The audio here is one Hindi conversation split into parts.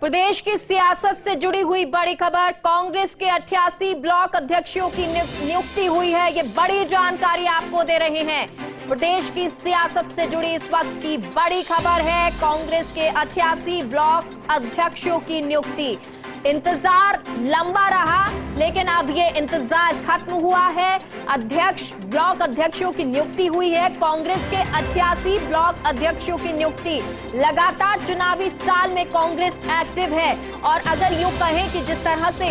प्रदेश की सियासत से जुड़ी हुई बड़ी खबर, कांग्रेस के 88 ब्लॉक अध्यक्षों की नियुक्ति हुई है। ये बड़ी जानकारी आपको दे रहे हैं। प्रदेश की सियासत से जुड़ी इस वक्त की बड़ी खबर है, कांग्रेस के 88 ब्लॉक अध्यक्षों की नियुक्ति। इंतजार लंबा रहा, लेकिन अब ये इंतजार खत्म हुआ है। ब्लॉक अध्यक्षों की नियुक्ति हुई है। कांग्रेस के 88 ब्लॉक अध्यक्षों की नियुक्ति। लगातार चुनावी साल में कांग्रेस एक्टिव है और अगर यूं कहें कि जिस तरह से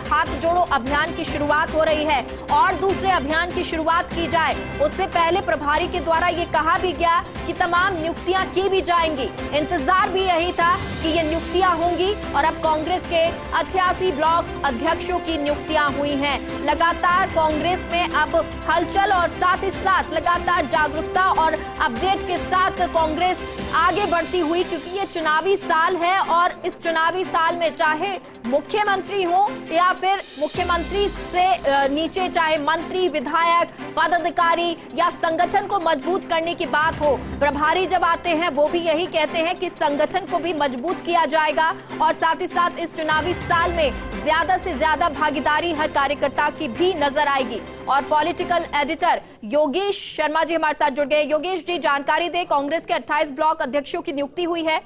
हाथ जोड़ो अभियान की शुरुआत हो रही है और दूसरे अभियान की शुरुआत की जाए, उससे पहले प्रभारी के द्वारा ये कहा भी गया कि तमाम नियुक्तियां की भी जाएंगी। इंतजार भी यही था कि ये नियुक्तियां होंगी और अब कांग्रेस के 88 ब्लॉक अध्यक्षों की नियुक्तियां हुई हैं। लगातार कांग्रेस में अब हलचल और साथ ही साथ लगातार जागरूकता और अपडेट के साथ कांग्रेस आगे बढ़ती हुई, क्योंकि ये चुनावी साल है और इस चुनावी साल में चाहे मुख्यमंत्री हो या फिर मुख्यमंत्री से नीचे चाहे मंत्री, विधायक, पदाधिकारी या संगठन को मजबूत करने की बात हो, प्रभारी जब आते हैं वो भी यही कहते हैं कि संगठन को भी मजबूत किया जाएगा और साथ ही साथ इस चुनावी साल में ज्यादा से ज्यादा भागीदारी हर कार्यकर्ता की भी नजर आएगी। और पॉलिटिकल एडिटर योगेश शर्मा जी हमारे साथ जुड़ गए। योगेश जी, जानकारी दे, कांग्रेस के 28 ब्लॉक अध्यक्षों की नियुक्ति हुई है।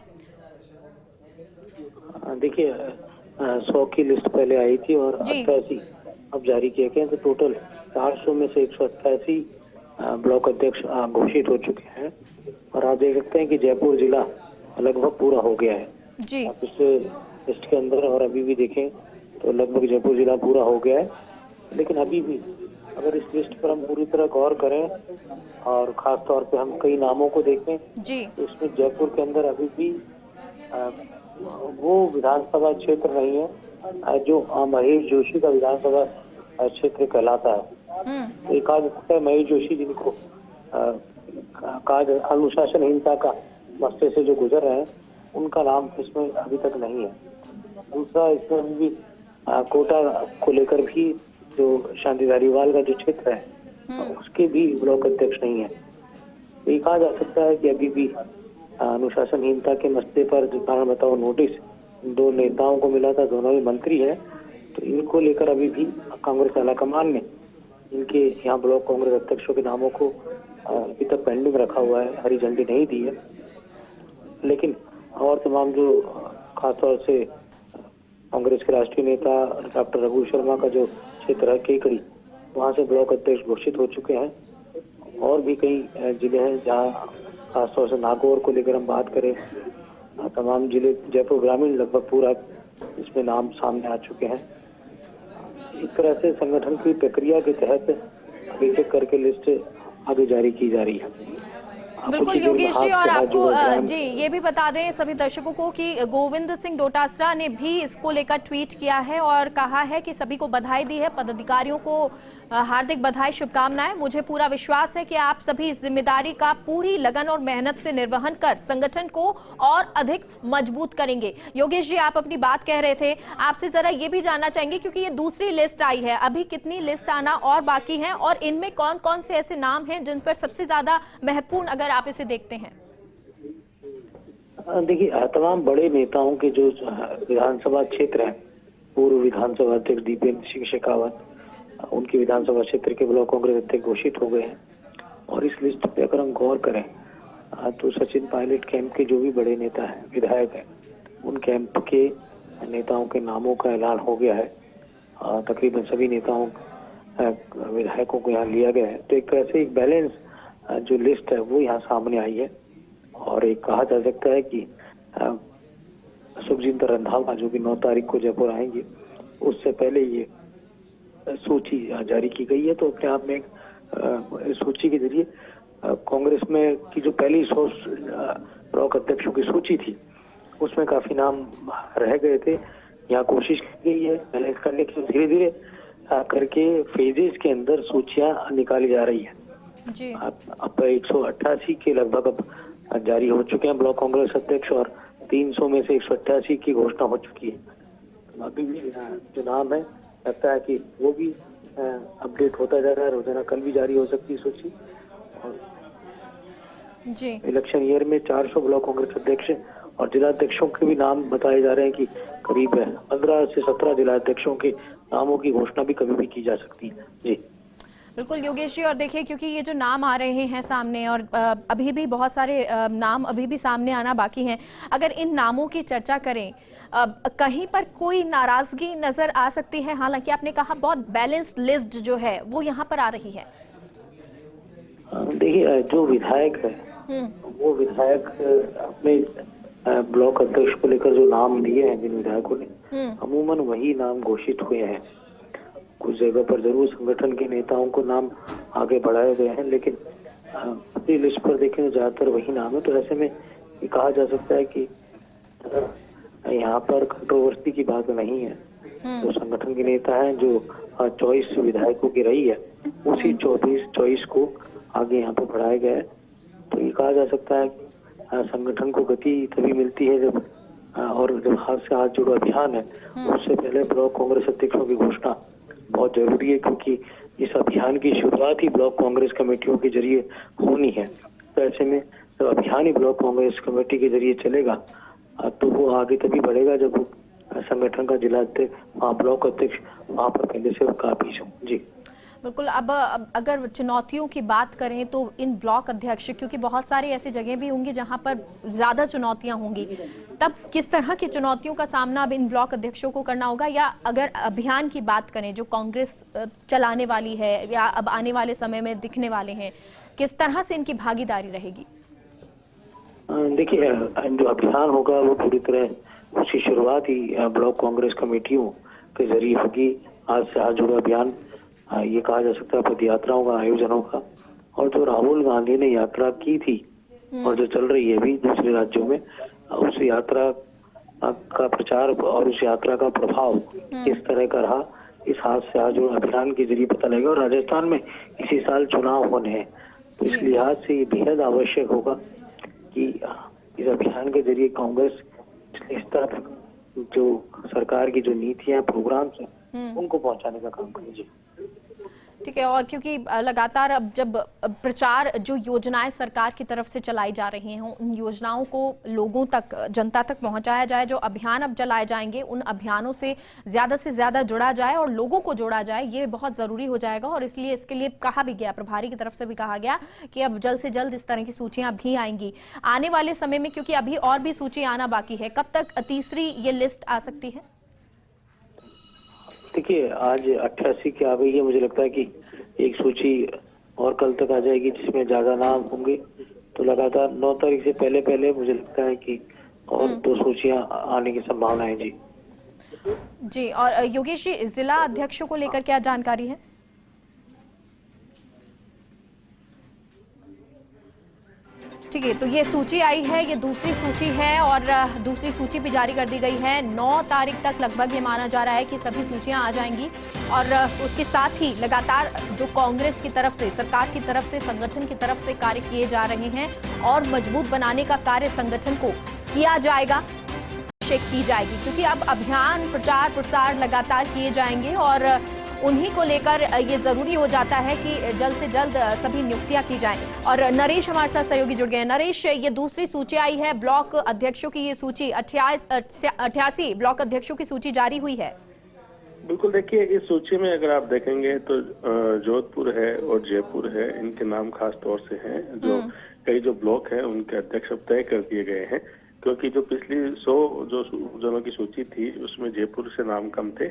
देखिए, 100 की लिस्ट पहले आई थी और 88 अब जारी किए गए, तो टोटल 400 में से 188 ब्लॉक अध्यक्ष घोषित हो चुके हैं। और आप देख सकते हैं कि जयपुर जिला लगभग पूरा हो गया है जी। आप इस लिस्ट के अंदर और अभी भी देखें तो लगभग जयपुर जिला पूरा हो गया है। लेकिन अभी भी अगर इस लिस्ट पर हम पूरी तरह गौर करें और खास तौर पे हम कई नामों को देखें जी, तो इसमें जयपुर के अंदर अभी भी वो विधानसभा क्षेत्र नहीं है जो महेश जोशी का विधानसभा क्षेत्र कहलाता है। तो एक आज है महेश जोशी, जिनको अनुशासनहीनता का मसले से जो गुजर रहे हैं, उनका नाम इसमें अभी तक नहीं है। दूसरा, इसमें भी कोटा को लेकर भी जो शांति धारीवाल का जो क्षेत्र है उसके भी ब्लॉक अध्यक्ष नहीं है। तो ये कहा जा सकता है कि अभी भी अनुशासनहीनता के मसले पर जो कारण बताओ नोटिस दो नेताओं को मिला था, दोनों ही मंत्री हैं, तो इनको लेकर अभी भी कांग्रेस आलाकमान ने इनके यहाँ ब्लॉक कांग्रेस अध्यक्षों के नामों को अभी तक पेंडिंग रखा हुआ है, हरी झंडी नहीं दी है। लेकिन और तमाम जो खासतौर से कांग्रेस के राष्ट्रीय नेता डॉक्टर रघु शर्मा का जो क्षेत्र है केकड़ी, वहाँ से ब्लॉक अध्यक्ष घोषित हो चुके हैं। और भी कई जिले हैं जहाँ खासतौर से नागौर को लेकर हम बात करें, तमाम जिले, जयपुर ग्रामीण लगभग पूरा इसमें नाम सामने आ चुके हैं। इस तरह से संगठन की प्रक्रिया के तहत अभी तक करके लिस्ट आगे जारी की जा रही है। बिल्कुल योगेश जी, और आपको जी ये भी बता दें सभी दर्शकों को कि गोविंद सिंह डोटासरा ने भी इसको लेकर ट्वीट किया है और कहा है कि सभी को बधाई दी है, पदाधिकारियों को हार्दिक बधाई, शुभकामनाएं। मुझे पूरा विश्वास है कि आप सभी इस जिम्मेदारी का पूरी लगन और मेहनत से निर्वहन कर संगठन को और अधिक मजबूत करेंगे। योगेश जी, आप अपनी बात कह रहे थे, आपसे जरा ये भी जानना चाहेंगे क्योंकि ये दूसरी लिस्ट आई है, अभी कितनी लिस्ट आना और बाकी है और इनमें कौन कौन से ऐसे नाम हैं जिन पर सबसे ज्यादा महत्वपूर्ण अगर आप इसे देखते हैं? देखिए, तमाम बड़े नेताओं के जो विधानसभा क्षेत्र हैं, पूर्व विधानसभा अध्यक्ष दीपेंद्र सिंह शेखावत, उनके विधानसभा क्षेत्र के ब्लॉक कांग्रेस अध्यक्ष घोषित हो गए हैं। और इस लिस्ट पे अगर हम गौर करें तो सचिन पायलट कैंप के जो भी बड़े नेता हैं, विधायक हैं, उन कैंप के नेताओं के नामों का ऐलान हो गया है। तकरीबन सभी नेताओं विधायकों को यहाँ लिया गया है। तो एक तरह से एक बैलेंस जो लिस्ट है वो यहाँ सामने आई है। और एक कहा जा सकता है कि सुखजिंदर रंधावा जो कि 9 तारीख को जयपुर आएंगे, उससे पहले ये सूची जारी की गई है। तो अपने आप में एक सूची के जरिए कांग्रेस में की जो पहली 100 ब्लॉक अध्यक्षों की सूची थी उसमें काफी नाम रह गए थे। यहाँ कोशिश की गई है बैलेंस करने की, धीरे धीरे करके फेजेस के अंदर सूचियां निकाली जा रही है जी। अब 188 के लगभग अब जारी हो चुके हैं ब्लॉक कांग्रेस अध्यक्ष और 300 में से 188 की घोषणा हो चुकी है। अभी भी जो नाम है लगता है कि वो भी अपडेट होता जा रहा है, रोजाना कल भी जारी हो सकती है सूची। और जी, इलेक्शन ईयर में 400 ब्लॉक कांग्रेस अध्यक्ष और जिलाध्यक्षों के भी नाम बताए जा रहे हैं कि करीब 15 से 17 जिलाध्यक्षों के नामों की घोषणा भी कभी भी की जा सकती है। जी बिल्कुल योगेश जी, और देखिए क्योंकि ये जो नाम आ रहे हैं सामने और अभी भी बहुत सारे नाम अभी भी सामने आना बाकी हैं, अगर इन नामों की चर्चा करें कहीं पर कोई नाराजगी नजर आ सकती है? हालांकि आपने कहा बहुत बैलेंस्ड लिस्ट जो है वो यहाँ पर आ रही है। देखिए, जो विधायक है वो विधायक अपने ब्लॉक अध्यक्ष को लेकर जो नाम लिए हैं जिन विधायकों ने, अमूमन वही नाम घोषित हुए हैं। कुछ जगह पर जरूर संगठन के नेताओं को नाम आगे बढ़ाए गए हैं, लेकिन अपनी लिस्ट पर देखें तो ज्यादातर वही नाम है। तो ऐसे में ये कहा जा सकता है कि यहाँ पर कंट्रोवर्सी की बात नहीं है। जो संगठन के नेता हैं, जो चॉइस विधायकों की रही है, उसी 24 चॉइस को आगे यहाँ पर बढ़ाया गया है। तो ये कहा जा सकता है कि संगठन को गति तभी मिलती है जब हाथ से हाथ जोड़ो अभियान है, उससे पहले ब्लॉक कांग्रेस अध्यक्षों की घोषणा बहुत जरूरी है, क्योंकि इस अभियान की शुरुआत ही ब्लॉक कांग्रेस कमेटियों के जरिए होनी है। तो ऐसे में जब अभियान ही ब्लॉक कांग्रेस कमेटी के जरिए चलेगा तो वो आगे तभी बढ़ेगा जब संगठन का जिला अध्यक्ष ब्लॉक अध्यक्ष वहाँ पर पहले से काबिज हो। जी बिल्कुल। अब अगर चुनौतियों की बात करें तो इन ब्लॉक अध्यक्ष, क्योंकि बहुत सारी ऐसी जगह भी होंगी जहां पर ज्यादा चुनौतियां होंगी, तब किस तरह की चुनौतियों का सामना अब इन ब्लॉक अध्यक्षों को करना होगा? या अगर अभियान की बात करें जो कांग्रेस चलाने वाली है या अब आने वाले समय में दिखने वाले हैं, किस तरह से इनकी भागीदारी रहेगी? देखिए, जो अभियान होगा वो पूरी तरह उसकी शुरुआत ही ब्लॉक कांग्रेस कमेटियों के जरिए होगी। आज से हाथ जोड़ो अभियान, ये कहा जा सकता है, पद यात्राओं का आयोजन होगा। और जो राहुल गांधी ने यात्रा की थी और जो चल रही है अभी दूसरे राज्यों में, उस यात्रा का प्रचार और उस यात्रा का प्रभाव किस तरह का रहा, इस हाथ से हाथ जोड़ो अभियान के जरिए पता लगेगा। और राजस्थान में इसी साल चुनाव होने हैं, तो इस लिहाज से ये बेहद आवश्यक होगा कि इस अभियान के जरिए कांग्रेस इस तरह जो सरकार की जो नीतियां प्रोग्राम्स हैं उनको पहुंचाने का काम करेगी। ठीक है। और क्योंकि लगातार अब जब प्रचार जो योजनाएं सरकार की तरफ से चलाई जा रही हैं, उन योजनाओं को लोगों तक, जनता तक पहुंचाया जाए, जो अभियान अब चलाए जाएंगे उन अभियानों से ज्यादा जुड़ा जाए और लोगों को जोड़ा जाए, ये बहुत जरूरी हो जाएगा। और इसलिए इसके लिए कहा भी गया, प्रभारी की तरफ से भी कहा गया कि अब जल्द से जल्द इस तरह की सूचियां भी आएंगी आने वाले समय में, क्योंकि अभी और भी सूची आना बाकी है। कब तक तीसरी ये लिस्ट आ सकती है? देखिए, आज 88 की आ गई है, मुझे लगता है कि एक सूची और कल तक आ जाएगी जिसमें ज्यादा नाम होंगे। तो लगातार 9 तारीख से पहले मुझे लगता है कि और 2 सूचियां आने की संभावना है। जी। और योगेश जी, जिला अध्यक्षों को लेकर क्या जानकारी है? ठीक है, तो ये सूची आई है, ये दूसरी सूची है और दूसरी सूची भी जारी कर दी गई है। 9 तारीख तक लगभग ये माना जा रहा है कि सभी सूचियां आ जाएंगी। और उसके साथ ही लगातार जो कांग्रेस की तरफ से, सरकार की तरफ से, संगठन की तरफ से कार्य किए जा रहे हैं और मजबूत बनाने का कार्य संगठन को किया जाएगा, की जाएगी, क्योंकि अब अभियान, प्रचार प्रसार लगातार किए जाएंगे और उन्हीं को लेकर ये जरूरी हो जाता है कि जल्द से जल्द सभी नियुक्तियां की जाएं। और नरेश हमारे साथ सहयोगी जुड़ गए हैं। नरेश, ये दूसरी सूची आई है ब्लॉक अध्यक्षों की, ये सूची 88 ब्लॉक अध्यक्षों की सूची जारी हुई है। बिल्कुल, देखिए इस सूची में अगर आप देखेंगे तो जोधपुर है और जयपुर है, इनके नाम खास तौर से हैं। जो कई जो ब्लॉक हैं उनके अध्यक्ष अब तय कर दिए गए हैं, क्योंकि जो पिछली 100 जो जनों की सूची थी उसमें जयपुर से नाम कम थे।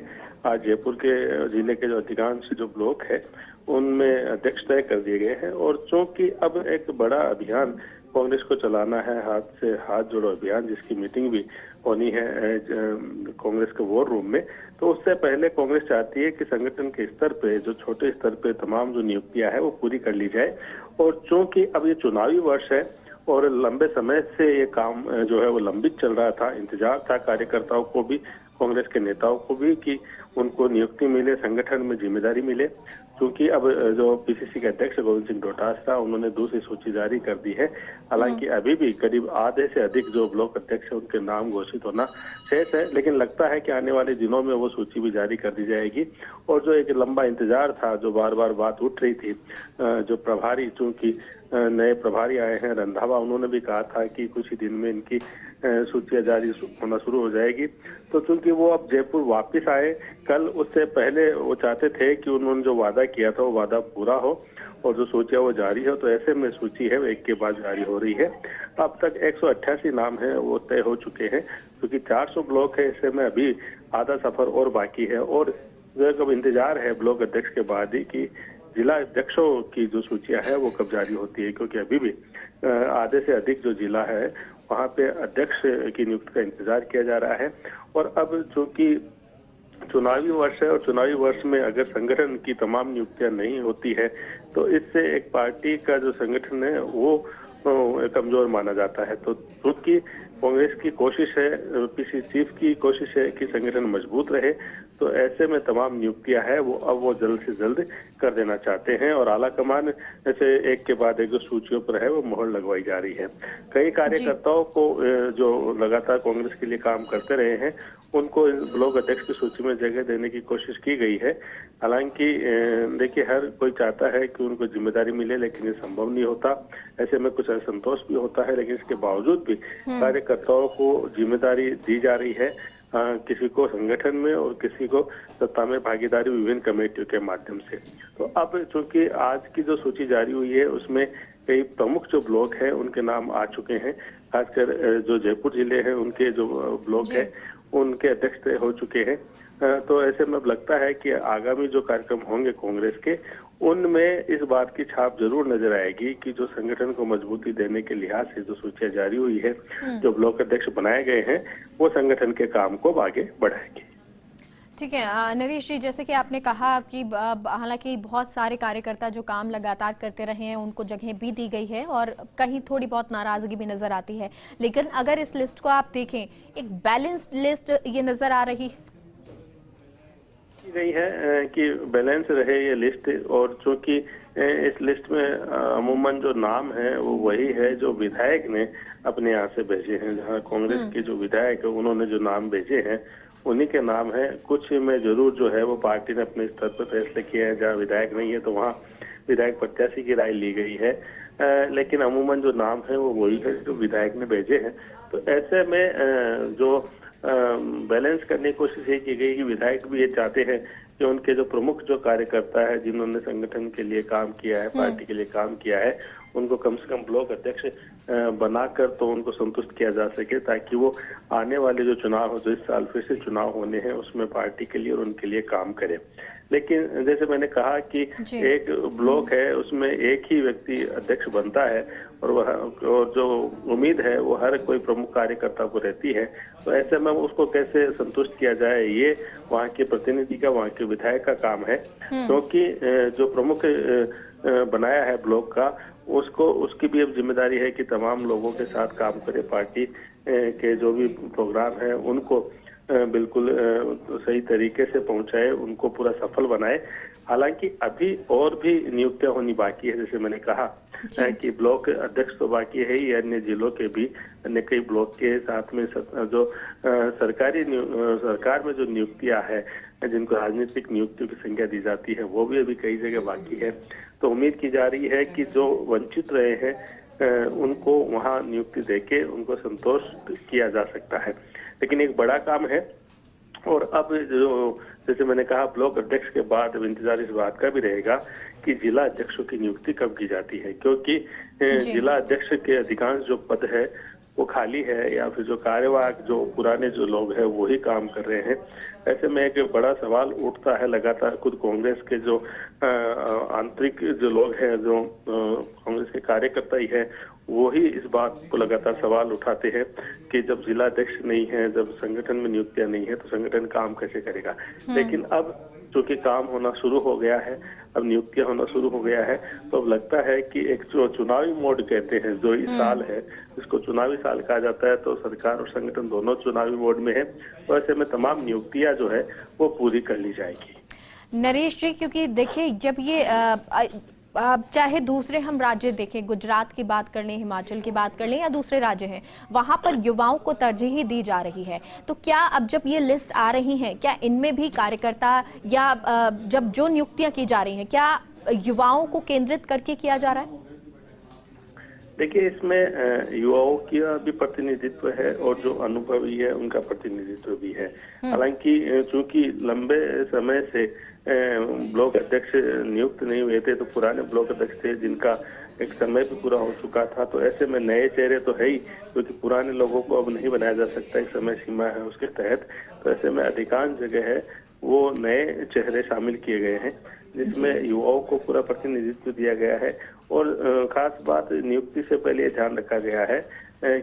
आज जयपुर के जिले के जो अधिकांश जो ब्लॉक है उनमें अध्यक्ष तय कर दिए गए हैं। और चूंकि अब एक बड़ा अभियान कांग्रेस को चलाना है, हाथ से हाथ जोड़ो अभियान, जिसकी मीटिंग भी होनी है कांग्रेस के वॉर रूम में, तो उससे पहले कांग्रेस चाहती है कि संगठन के स्तर पे, जो छोटे स्तर पे तमाम जो नियुक्तियां है वो पूरी कर ली जाए। और चूंकि अब ये चुनावी वर्ष है और लंबे समय से ये काम जो है वो लंबित चल रहा था, इंतजार था कार्यकर्ताओं को भी, कांग्रेस के नेताओं को भी, कि उनको नियुक्ति मिले, संगठन में जिम्मेदारी मिले। क्योंकि अब जो पीसीसी के अध्यक्ष गोविंद सिंह डोटासरा, उन्होंने दूसरी सूची जारी कर दी है। हालांकि अभी भी करीब आधे से अधिक जो ब्लॉक अध्यक्ष है उनके नाम घोषित होना शेष है, लेकिन लगता है कि आने वाले दिनों में वो सूची भी जारी कर दी जाएगी। और जो एक लंबा इंतजार था, जो बार बार बात उठ रही थी, जो प्रभारी, चूंकि नए प्रभारी आए हैं रंधावा, उन्होंने भी कहा था कि कुछ ही दिन में इनकी सूचियां जारी होना शुरू हो जाएगी। तो चूंकि वो अब जयपुर वापस आए, कल उससे पहले वो चाहते थे कि उन्होंने जो वादा किया था वो वादा पूरा हो और जो सूचियां वो जारी हो, तो ऐसे में सूची है वो एक के बाद जारी हो रही है। अब तक 188 नाम है वो तय हो चुके हैं, क्योंकि 400 ब्लॉक है, ऐसे में अभी आधा सफर और बाकी है। और कब इंतजार है ब्लॉक अध्यक्ष के बाद ही कि जिला अध्यक्षों की जो सूचियां है वो कब जारी होती है, क्योंकि अभी भी आधे से अधिक जो जिला है वहां पे अध्यक्ष की नियुक्ति का इंतजार किया जा रहा है। और अब चूंकि चुनावी वर्ष है और चुनावी वर्ष में अगर संगठन की तमाम नियुक्तियां नहीं होती है तो इससे एक पार्टी का जो संगठन है वो कमजोर माना जाता है। तो क्योंकि कांग्रेस की कोशिश है, पीसी चीफ की कोशिश है कि संगठन मजबूत रहे, तो ऐसे में तमाम नियुक्तियां है वो अब वो जल्द से जल्द कर देना चाहते हैं। और आला कमान ऐसे एक के बाद एक जो सूचियों पर है वो मोहर लगवाई जा रही है। कई कार्यकर्ताओं को जो लगातार कांग्रेस के लिए काम करते रहे हैं उनको ब्लॉक अध्यक्ष की सूची में जगह देने की कोशिश की गई है। हालांकि देखिए, हर कोई चाहता है कि उनको जिम्मेदारी मिले, लेकिन ये संभव नहीं होता। ऐसे में कुछ असंतोष भी होता है, लेकिन इसके बावजूद भी कार्यकर्ताओं को जिम्मेदारी दी जा रही है, किसी को संगठन में और किसी को सत्ता में भागीदारी विभिन्न कमेटियों के माध्यम से। तो अब चूंकि आज की जो सूची जारी हुई है उसमें कई प्रमुख जो ब्लॉक हैं उनके नाम आ चुके हैं, खासकर जो जयपुर जिले हैं उनके जो ब्लॉक है उनके अध्यक्ष तय हो चुके हैं। तो ऐसे में अब लगता है कि आगामी जो कार्यक्रम होंगे कांग्रेस के, उनमें इस बात की छाप जरूर नजर आएगी कि जो संगठन को मजबूती देने के लिहाज से जो सूचियां जारी हुई है, जो ब्लॉक अध्यक्ष बनाए गए हैं, वो संगठन के काम को आगे बढ़ाएगी। ठीक है नरेश जी, जैसे कि आपने कहा कि हालांकि बहुत सारे कार्यकर्ता जो काम लगातार करते रहे हैं उनको जगह भी दी गई है और कहीं थोड़ी बहुत नाराजगी भी नजर आती है, लेकिन अगर इस लिस्ट को आप देखें, एक बैलेंस्ड लिस्ट ये नजर आ रही गई है कि बैलेंस रहे ये लिस्ट। और चूंकि इस लिस्ट में अमूमन जो नाम है वो वही है जो विधायक ने अपने यहाँ से भेजे हैं। जहाँ कांग्रेस के जो विधायक है उन्होंने जो नाम भेजे हैं उन्हीं के नाम है। कुछ में जरूर जो है वो पार्टी ने अपने स्तर पर फैसले किए हैं, जहाँ विधायक नहीं है तो वहाँ विधायक प्रत्याशी की राय ली गई है, लेकिन अमूमन जो नाम है वो वही है जो विधायक ने भेजे हैं। तो ऐसे में जो बैलेंस करने की कोशिश ये की गई कि विधायक भी ये चाहते हैं कि उनके जो प्रमुख जो कार्यकर्ता है जिन्होंने संगठन के लिए काम किया है, पार्टी के लिए काम किया है, उनको कम से कम ब्लॉक अध्यक्ष बनाकर तो उनको संतुष्ट किया जा सके, ताकि वो आने वाले जो चुनाव हो, जो इस साल फिर से चुनाव होने हैं, उसमें पार्टी के लिए और उनके लिए काम करे। लेकिन जैसे मैंने कहा कि एक ब्लॉक है उसमें एक ही व्यक्ति अध्यक्ष बनता है और जो उम्मीद है वो हर कोई प्रमुख कार्यकर्ता को रहती है। तो ऐसे में उसको कैसे संतुष्ट किया जाए, ये वहाँ के प्रतिनिधि का, वहाँ के विधायक का काम है। क्योंकि जो प्रमुख बनाया है ब्लॉक का, उसकी भी अब जिम्मेदारी है कि तमाम लोगों के साथ काम करे, पार्टी के जो भी प्रोग्राम है उनको बिल्कुल सही तरीके से पहुंचाए, उनको पूरा सफल बनाए। हालांकि अभी और भी नियुक्तियां होनी बाकी है, जैसे मैंने कहा कि ब्लॉक अध्यक्ष तो बाकी है ही, अन्य जिलों के भी अन्य कई ब्लॉक के साथ में जो सरकार में जो नियुक्तियां है, जिनको राजनीतिक नियुक्तियों की संख्या दी जाती है, वो भी अभी कई जगह बाकी है। तो उम्मीद की जा रही है कि जो वंचित रहे हैं उनको वहां नियुक्ति देके उनको संतोष किया जा सकता है। लेकिन एक बड़ा काम है, और अब जो जैसे मैंने कहा ब्लॉक अध्यक्ष के बाद अब इंतजार इस बात का भी रहेगा कि जिला अध्यक्षों की नियुक्ति कब की जाती है, क्योंकि जिला अध्यक्ष के अधिकांश जो पद है वो खाली है, या फिर जो कार्यवाहक जो पुराने जो लोग हैं वो ही काम कर रहे हैं। ऐसे में एक बड़ा सवाल उठता है लगातार। खुद कांग्रेस के जो आंतरिक जो लोग हैं, जो कांग्रेस के कार्यकर्ता ही है, वो ही इस बात को लगातार सवाल उठाते हैं कि जब जिला अध्यक्ष नहीं है, जब संगठन में नियुक्तियां नहीं है, तो संगठन काम कैसे करेगा। लेकिन अब चूंकि काम होना शुरू हो गया है, अब नियुक्तियां होना शुरू हो गया है, तो अब लगता है कि एक जो चुनावी मोड कहते हैं, जो इस साल है, इसको चुनावी साल कहा जाता है, तो सरकार और संगठन दोनों चुनावी मोड में है। तो ऐसे में तमाम नियुक्तियां जो है वो पूरी कर ली जाएगी। नरेश जी, क्योंकि देखिए जब ये चाहे दूसरे हम राज्य देखें, गुजरात की बात कर लें, हिमाचल की बात कर लें, या दूसरे राज्य हैं, वहां पर युवाओं को तरजीह दी जा रही है। तो क्या अब जब ये लिस्ट आ रही है, क्या इनमें भी कार्यकर्ता या जब जो नियुक्तियां की जा रही हैं, क्या युवाओं को केंद्रित करके किया जा रहा है? देखिए, इसमें युवाओं का भी प्रतिनिधित्व है और जो अनुभवी है उनका प्रतिनिधित्व भी है। हालांकि चूंकि लंबे समय से ब्लॉक अध्यक्ष नियुक्त नहीं हुए थे, तो पुराने ब्लॉक अध्यक्ष थे जिनका एक समय भी पूरा हो चुका था, तो ऐसे में नए चेहरे तो है ही, क्योंकि पुराने लोगों को अब नहीं बनाया जा सकता, एक समय सीमा है उसके तहत। तो ऐसे में अधिकांश जगह है वो नए चेहरे शामिल किए गए हैं, जिसमें युवाओं को पूरा प्रतिनिधित्व दिया गया है। और खास बात, नियुक्ति से पहले ये ध्यान रखा गया है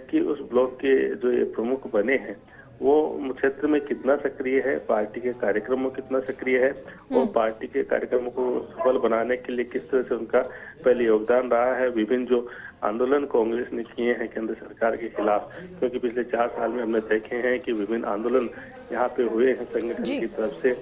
कि उस ब्लॉक के जो ये प्रमुख बने हैं वो क्षेत्र में कितना सक्रिय है, पार्टी के कार्यक्रमों में कितना सक्रिय है, और पार्टी के कार्यक्रमों को सफल बनाने के लिए किस तरह से उनका पहले योगदान रहा है। विभिन्न जो आंदोलन कांग्रेस ने किए हैं केंद्र सरकार के खिलाफ, क्योंकि पिछले 4 साल में हमने देखे हैं कि विभिन्न आंदोलन यहाँ पे हुए हैं संगठन की तरफ से,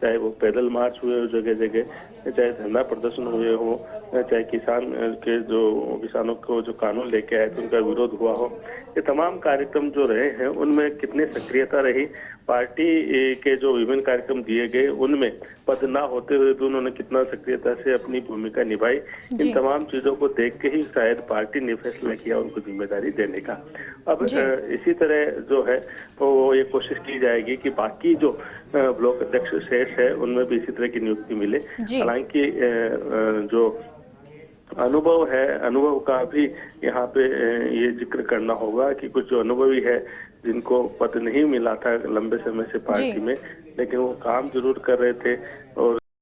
चाहे वो पैदल मार्च हुए हो जगह जगह, चाहे धरना प्रदर्शन हुए हो, चाहे किसानों को जो कानून लेके आए थे उनका विरोध हुआ हो। ये तमाम कार्यक्रम जो रहे हैं उनमें कितनी सक्रियता रही, पार्टी के जो विभिन्न कार्यक्रम दिए गए उनमें पद ना होते हुए भी उन्होंने कितना सक्रियता से अपनी भूमिका निभाई, इन तमाम चीजों को देख के ही शायद पार्टी ने फैसला किया उनको जिम्मेदारी देने का। अब इसी तरह जो है वो ये कोशिश की जाएगी कि बाकी जो ब्लॉक अध्यक्ष शेष है उनमें भी इसी तरह की नियुक्ति मिले। हालांकि जो अनुभव है, अनुभव का भी यहाँ पे ये जिक्र करना होगा कि कुछ जो अनुभवी है जिनको पद नहीं मिला था लंबे समय से पार्टी में, लेकिन वो काम जरूर कर रहे थे और